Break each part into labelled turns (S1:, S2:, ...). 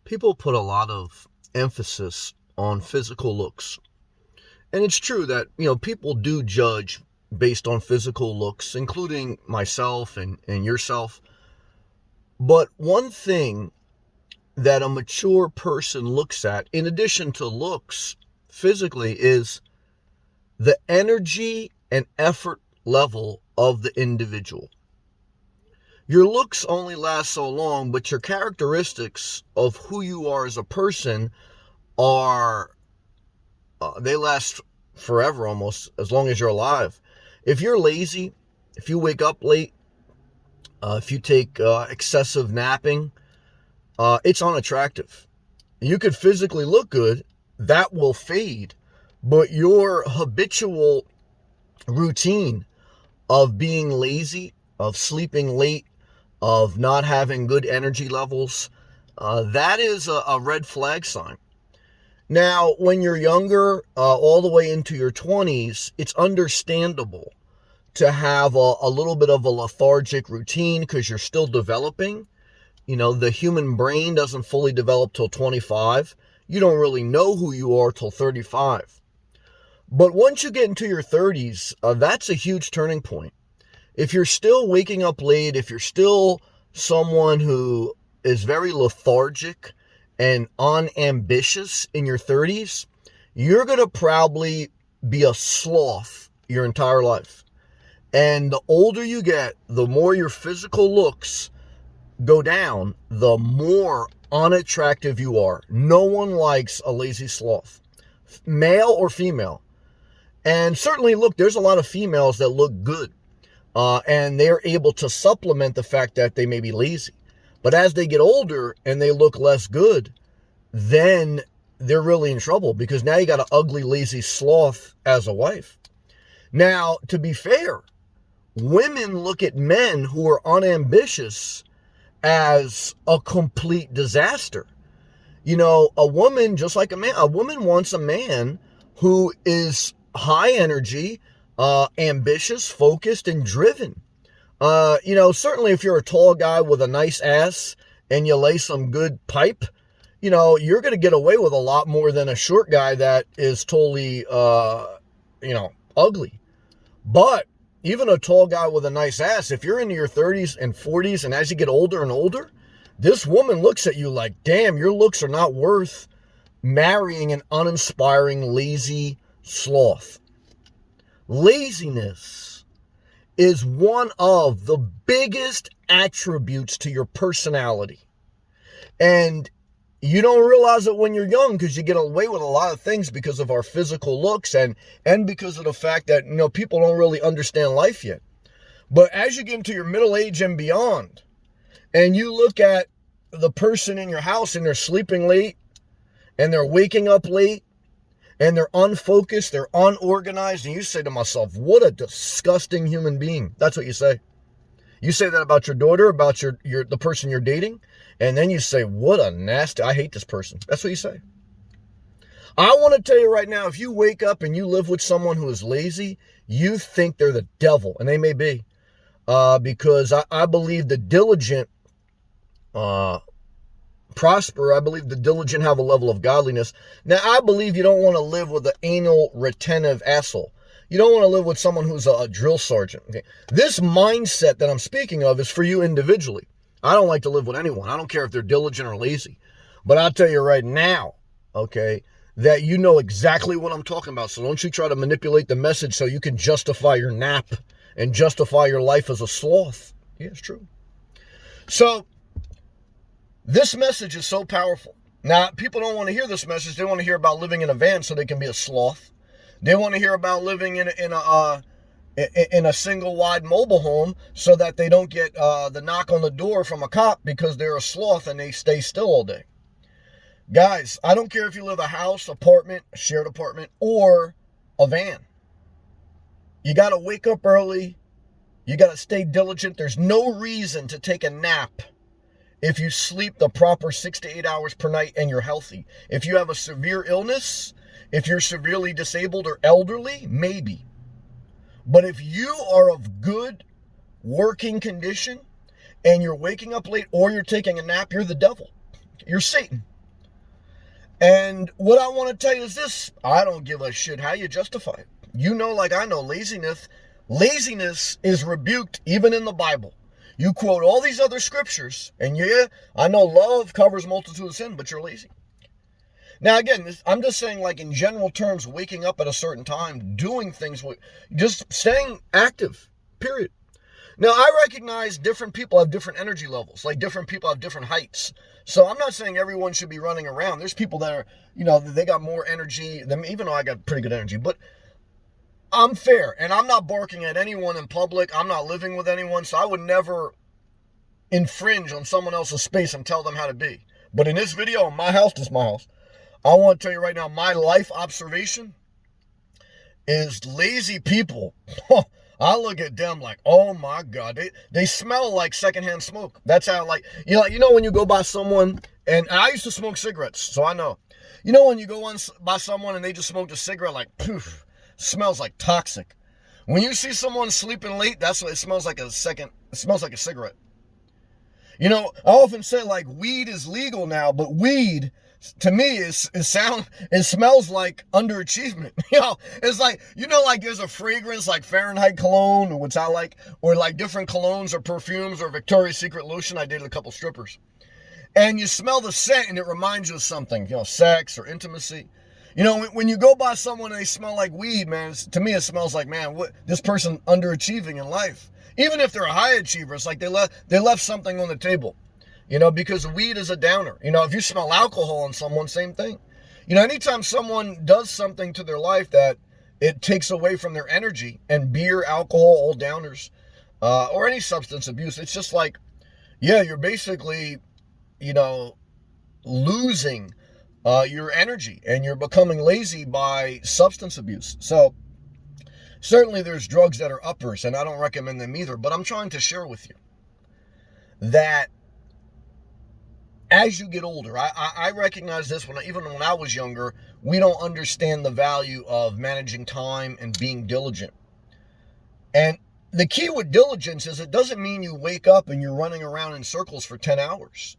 S1: People put a lot of emphasis on physical looks. And it's true that, people do judge based on physical looks, including myself and yourself. But one thing that a mature person looks at, in addition to looks physically, is the energy and effort level of the individual. Your looks only last so long, but your characteristics of who you are as a person are, they last forever, almost as long as you're alive. If you're lazy, if you wake up late, if you take excessive napping, it's unattractive. You could physically look good, that will fade, but your habitual routine of being lazy, of sleeping late, of not having good energy levels, that is a red flag sign. Now, when you're younger, all the way into your 20s, it's understandable to have a little bit of a lethargic routine because you're still developing. The human brain doesn't fully develop till 25. You don't really know who you are till 35. But once you get into your 30s, that's a huge turning point. If you're still waking up late, if you're still someone who is very lethargic and unambitious in your 30s, you're going to probably be a sloth your entire life. And the older you get, the more your physical looks go down, the more unattractive you are. No one likes a lazy sloth, male or female. And certainly, look, there's a lot of females that look good. And they're able to supplement the fact that they may be lazy. But as they get older and they look less good, then they're really in trouble because now you got an ugly, lazy sloth as a wife. Now, to be fair, women look at men who are unambitious as a complete disaster. A woman, just like a man, a woman wants a man who is high energy, ambitious, focused, and driven. Certainly if you're a tall guy with a nice ass and you lay some good pipe, you're going to get away with a lot more than a short guy that is totally, ugly. But even a tall guy with a nice ass, if you're into your 30s and 40s, and as you get older and older, this woman looks at you like, damn, your looks are not worth marrying an uninspiring, lazy sloth. Laziness is one of the biggest attributes to your personality. And you don't realize it when you're young because you get away with a lot of things because of our physical looks and because of the fact that, people don't really understand life yet. But as you get into your middle age and beyond, and you look at the person in your house and they're sleeping late and they're waking up late, and they're unfocused, they're unorganized, and you say to myself, what a disgusting human being. That's what you say. You say that about your daughter, about the person you're dating, and then you say, what a nasty, I hate this person. That's what you say. I want to tell you right now, if you wake up and you live with someone who is lazy, you think they're the devil, and they may be, because I believe the diligent prosper. I believe the diligent have a level of godliness. Now, I believe you don't want to live with an anal retentive asshole. You don't want to live with someone who's a drill sergeant. Okay? This mindset that I'm speaking of is for you individually. I don't like to live with anyone. I don't care if they're diligent or lazy. But I'll tell you right now, okay, that you know exactly what I'm talking about. So don't you try to manipulate the message so you can justify your nap and justify your life as a sloth. Yeah, it's true. So, this message is so powerful. Now, people don't want to hear this message. They want to hear about living in a van so they can be a sloth. They want to hear about living in a single wide mobile home so that they don't get the knock on the door from a cop because they're a sloth and they stay still all day. Guys, I don't care if you live a house, apartment, a shared apartment, or a van. You got to wake up early. You got to stay diligent. There's no reason to take a nap if you sleep the proper 6 to 8 hours per night and you're healthy. If you have a severe illness, if you're severely disabled or elderly, maybe. But if you are of good working condition and you're waking up late or you're taking a nap, you're the devil. You're Satan. And what I want to tell you is this: I don't give a shit how you justify it. You know, like I know, laziness is rebuked even in the Bible. You quote all these other scriptures, and yeah, I know love covers multitude of sin, but you're lazy. Now, again, I'm just saying, like in general terms, waking up at a certain time, doing things, just staying active, period. Now, I recognize different people have different energy levels, like different people have different heights. So I'm not saying everyone should be running around. There's people that are, they got more energy than me, even though I got pretty good energy. But I'm fair, and I'm not barking at anyone in public. I'm not living with anyone, so I would never infringe on someone else's space and tell them how to be. But in this video, my house is my house. I want to tell you right now, my life observation is lazy people. I look at them like, oh my God, they smell like secondhand smoke. That's how, like, when you go by someone, and I used to smoke cigarettes, so I know. When you go by someone and they just smoked a cigarette, like, poof, smells like toxic. When you see someone sleeping late, that's what it smells like. It smells like a cigarette. I often say, like, weed is legal now, but weed, to me, it smells like underachievement. It's like, like there's a fragrance like Fahrenheit cologne, which I like, or like different colognes or perfumes or Victoria's Secret lotion. I dated a couple strippers. And you smell the scent and it reminds you of something, sex or intimacy. When you go by someone and they smell like weed, man, to me it smells like, man, what this person underachieving in life. Even if they're a high achiever, it's like they left something on the table. Because weed is a downer. If you smell alcohol on someone, same thing. Anytime someone does something to their life that it takes away from their energy, and beer, alcohol, all downers, or any substance abuse, it's just like, yeah, you're basically, losing your energy, and you're becoming lazy by substance abuse. So certainly there's drugs that are uppers, and I don't recommend them either, but I'm trying to share with you that as you get older, I recognize this even when I was younger, we don't understand the value of managing time and being diligent. And the key with diligence is it doesn't mean you wake up and you're running around in circles for 10 hours.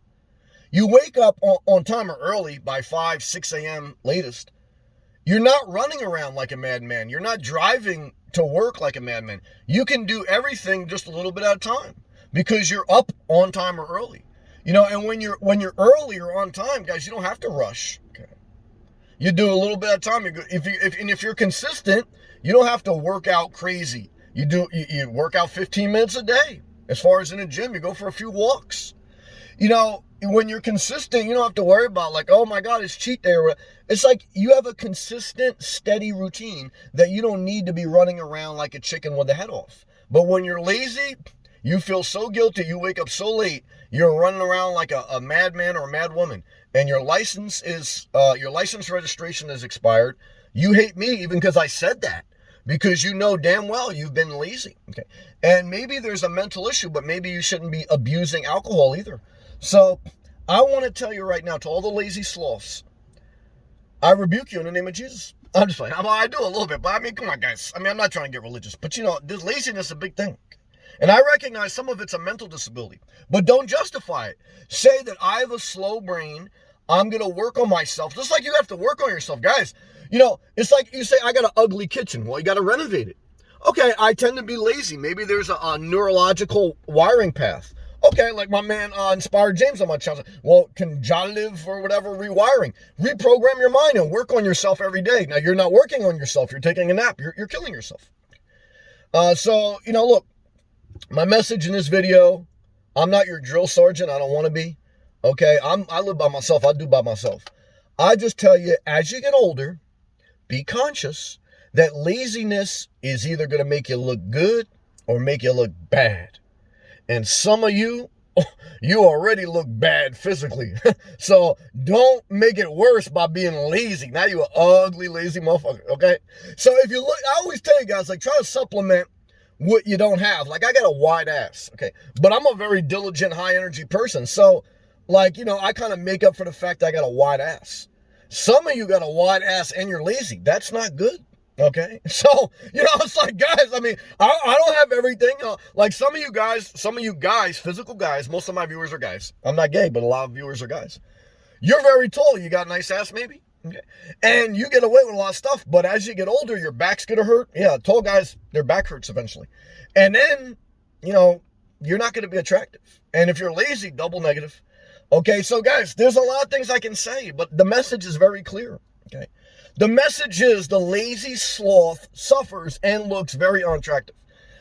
S1: You wake up on time or early by 5, 6 a.m. latest. You're not running around like a madman. You're not driving to work like a madman. You can do everything just a little bit at a time because you're up on time or early. And when you're early or on time, guys, you don't have to rush. Okay, you do a little bit at a time. If you're consistent, you don't have to work out crazy. You work out 15 minutes a day. As far as in a gym, you go for a few walks. When you're consistent, you don't have to worry about like, oh my God, it's cheat day. It's like you have a consistent, steady routine that you don't need to be running around like a chicken with the head off. But when you're lazy, you feel so guilty. You wake up so late. You're running around like a madman or a mad woman, and your license registration is expired. You hate me even because I said that, because you know damn well you've been lazy. Okay, and maybe there's a mental issue, but maybe you shouldn't be abusing alcohol either. So I want to tell you right now, to all the lazy sloths, I rebuke you in the name of Jesus. I'm just playing. I do a little bit, but I mean, come on, guys. I mean, I'm not trying to get religious, but this laziness is a big thing. And I recognize some of it's a mental disability, but don't justify it. Say that I have a slow brain. I'm going to work on myself. Just like you have to work on yourself, guys. It's like you say, I got an ugly kitchen. Well, you got to renovate it. Okay, I tend to be lazy. Maybe there's a neurological wiring path. Okay, like my man Inspired James on my channel. Well, conjunctive or whatever rewiring. Reprogram your mind and work on yourself every day. Now, you're not working on yourself. You're taking a nap. You're killing yourself. So, look. My message in this video, I'm not your drill sergeant. I don't want to be. Okay, I live by myself. I do by myself. I just tell you, as you get older, be conscious that laziness is either going to make you look good or make you look bad. And some of you already look bad physically. So don't make it worse by being lazy. Now you're an ugly, lazy motherfucker. Okay, so if you look, I always tell you guys, like, try to supplement what you don't have. Like, I got a wide ass, okay, but I'm a very diligent, high energy person. So, like, I kind of make up for the fact I got a wide ass. Some of you got a wide ass and you're lazy. That's not good, okay? So, it's like, guys, I mean, I don't have everything. Like some of you guys, physical guys, most of my viewers are guys. I'm not gay, but a lot of viewers are guys. You're very tall. You got a nice ass, maybe. Okay. And you get away with a lot of stuff. But as you get older, your back's going to hurt. Yeah, tall guys, their back hurts eventually. And then, you're not going to be attractive. And if you're lazy, double negative. Okay, so guys, there's a lot of things I can say, but the message is very clear. Okay. The message is the lazy sloth suffers and looks very unattractive.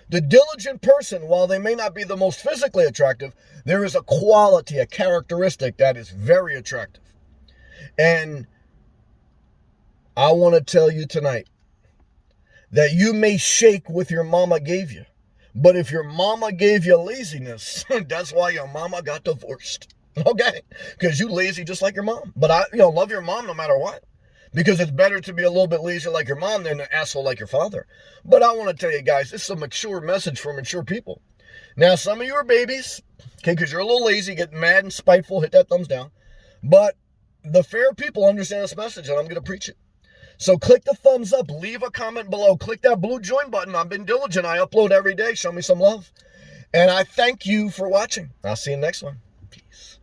S1: The diligent person, while they may not be the most physically attractive, there is a quality, a characteristic that is very attractive. And I want to tell you tonight that you may shake with your mama gave you. But if your mama gave you laziness, that's why your mama got divorced. Okay? Because you lazy just like your mom. But I love your mom no matter what. Because it's better to be a little bit lazy like your mom than an asshole like your father. But I want to tell you guys, this is a mature message for mature people. Now, some of you are babies, okay, because you're a little lazy, get mad and spiteful, hit that thumbs down. But the fair people understand this message, and I'm going to preach it. So click the thumbs up, leave a comment below, click that blue join button. I've been diligent. I upload every day. Show me some love. And I thank you for watching. I'll see you next one. Peace.